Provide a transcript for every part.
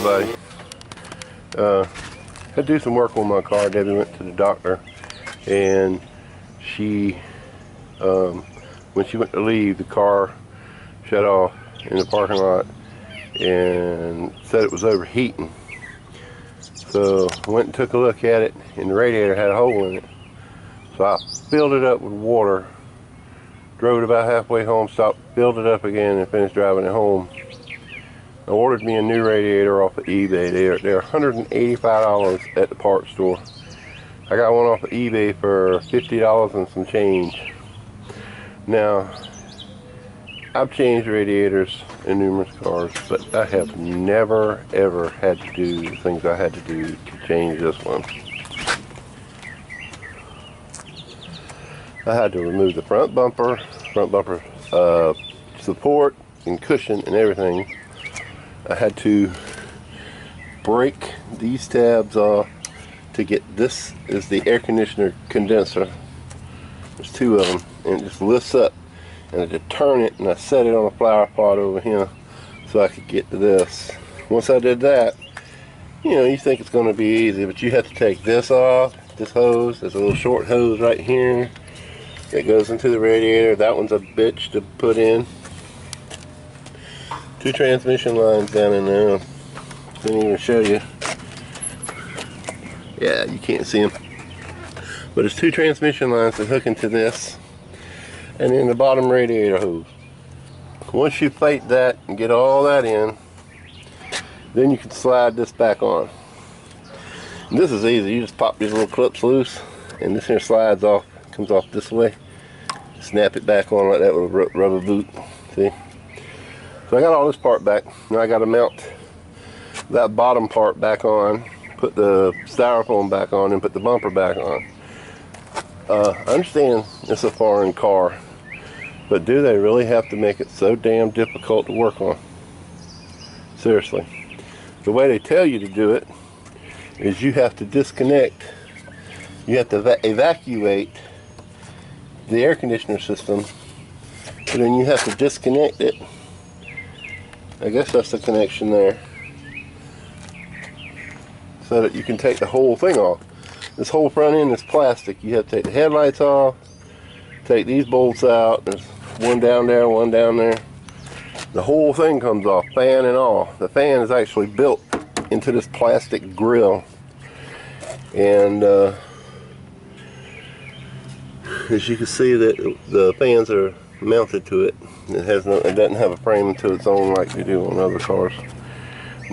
everybody. Had to do some work on my car. Debbie went to the doctor, and she, when she went to leave, the car shut off in the parking lot and said it was overheating. So I went and took a look at it, and the radiator had a hole in it. So I filled it up with water, drove it about halfway home, stopped, filled it up again, and finished driving it home. I ordered me a new radiator off of eBay. They're $185 at the parts store. I got one off of eBay for $50 and some change. Now, I've changed radiators in numerous cars, but I have never ever had to do the things I had to do to change this one. I had to remove the front bumper support and cushion and everything. I had to break these tabs off to get, this is the air conditioner condenser. There's two of them, and it just lifts up, and I had to turn it, and I set it on a flower pot over here so I could get to this. Once I did that, you know, you think it's going to be easy, but you have to take this off, this hose. There's a little short hose right here that goes into the radiator. That one's a bitch to put in. Two transmission lines down in there. Couldn't even show you. Yeah, you can't see them. But there's two transmission lines that hook into this, and then the bottom radiator hose. Once you plate that and get all that in, then you can slide this back on. And this is easy. You just pop these little clips loose, and this here slides off, comes off this way. Snap it back on like that with a rubber boot. See? So I got all this part back. Now I got to mount that bottom part back on, put the styrofoam back on, and put the bumper back on. I understand it's a foreign car, but do they really have to make it so damn difficult to work on? Seriously. The way they tell you to do it is you have to disconnect, you have to evacuate the air conditioner system, and then you have to disconnect it. I guess that's the connection there, so that you can take the whole thing off. This whole front end is plastic. You have to take the headlights off, take these bolts out. There's one down there, one down there. The whole thing comes off, fan and all. The fan is actually built into this plastic grill, and as you can see, that the fans are mounted to it. It doesn't have a frame into its own like they do on other cars.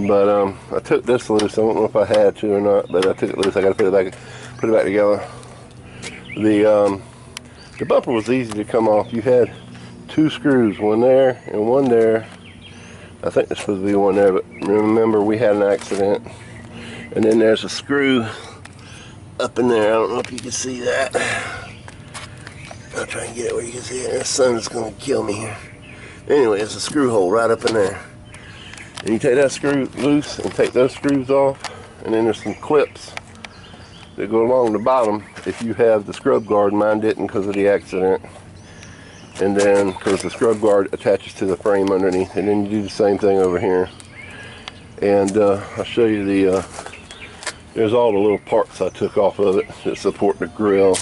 But I took this loose. I don't know if I had to or not, but I took it loose. I got to put it back together. The bumper was easy to come off. You had two screws, one there and one there. I think there's supposed to be one there, but remember we had an accident. And then there's a screw up in there. I don't know if you can see that. I'll try and get it where you can see it. The sun's going to kill me here. Anyway, there's a screw hole right up in there. And you take that screw loose and take those screws off. And then there's some clips that go along the bottom if you have the scrub guard. Mine didn't because of the accident. And then, because the scrub guard attaches to the frame underneath. And then you do the same thing over here. And I'll show you there's all the little parts I took off of it that support the grill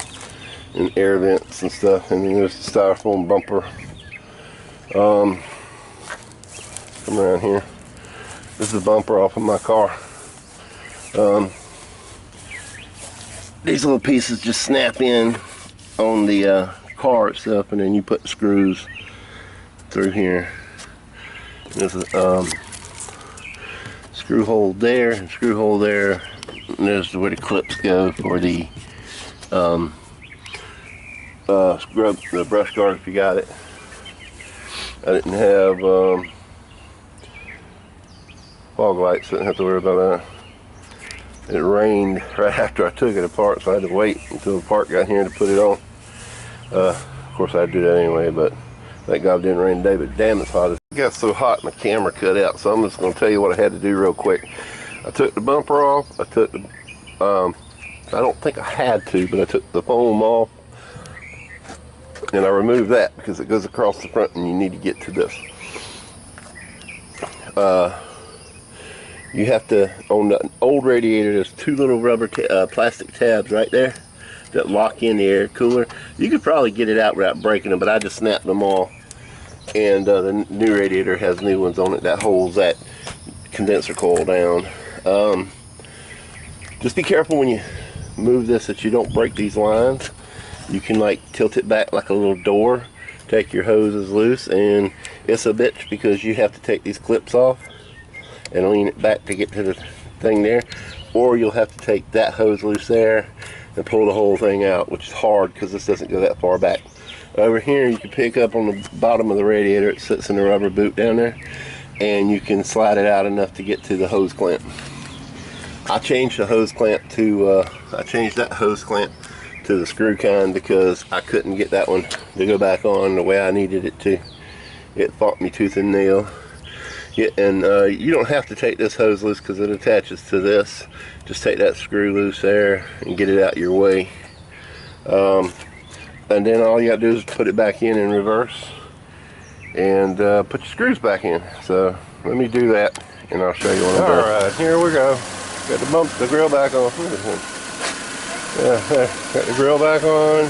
and air vents and stuff. And then there's the styrofoam bumper. Come around here. This is the bumper off of my car. These little pieces just snap in on the car itself, and then you put the screws through here. There's a screw hole there and screw hole there. And there's where the clips go for the the brush guard if you got it. I didn't have fog lights, so I didn't have to worry about that. It rained right after I took it apart, so I had to wait until the part got here to put it on. Of course I'd do that anyway, but thank God it didn't rain today, but damn it's hot. It got so hot my camera cut out, so I'm just going to tell you what I had to do real quick. I took the bumper off, I took the, I don't think I had to, but I took the foam off, and I removed that because it goes across the front and you need to get to this. you have to, on the old radiator, there's two little rubber plastic tabs right there that lock in the air cooler. You could probably get it out without breaking them, but I just snapped them all. And the new radiator has new ones on it that holds that condenser coil down. Just be careful when you move this that you don't break these lines. You can like tilt it back like a little door, take your hoses loose, and it's a bitch because you have to take these clips off and lean it back to get to the thing there, or you'll have to take that hose loose there and pull the whole thing out, which is hard because this doesn't go that far back. Over here you can pick up on the bottom of the radiator, it sits in the rubber boot down there, and you can slide it out enough to get to the hose clamp. I changed the hose clamp to I changed that hose clamp to the screw kind because I couldn't get that one to go back on the way I needed it to. It fought me tooth and nail. Yeah, and you don't have to take this hose loose because it attaches to this. Just take that screw loose there and get it out your way. And then all you got to do is put it back in reverse and put your screws back in. So let me do that and I'll show you what I'm doing. Alright, here we go. Got the grill back on. Got the grill back on.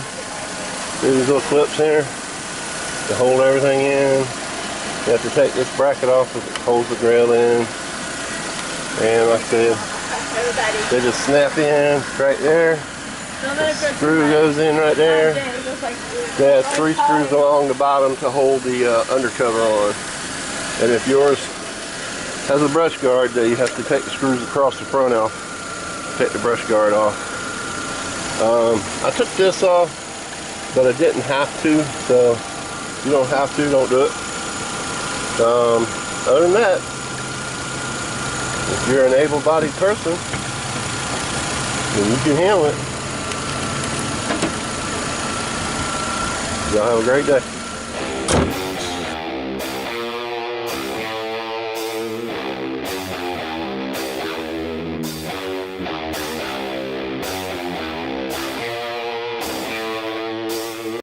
Do these little clips here to hold everything in. You have to take this bracket off because it holds the grill in. And like I said, they just snap in right there. The screw goes in right there. They have 3 screws along the bottom to hold the undercover on. And if yours has a brush guard, you have to take the screws across the front off. Take the brush guard off. I took this off, but I didn't have to. So if you don't have to, don't do it. Other than that, if you're an able-bodied person, then you can handle it. Y'all have a great day.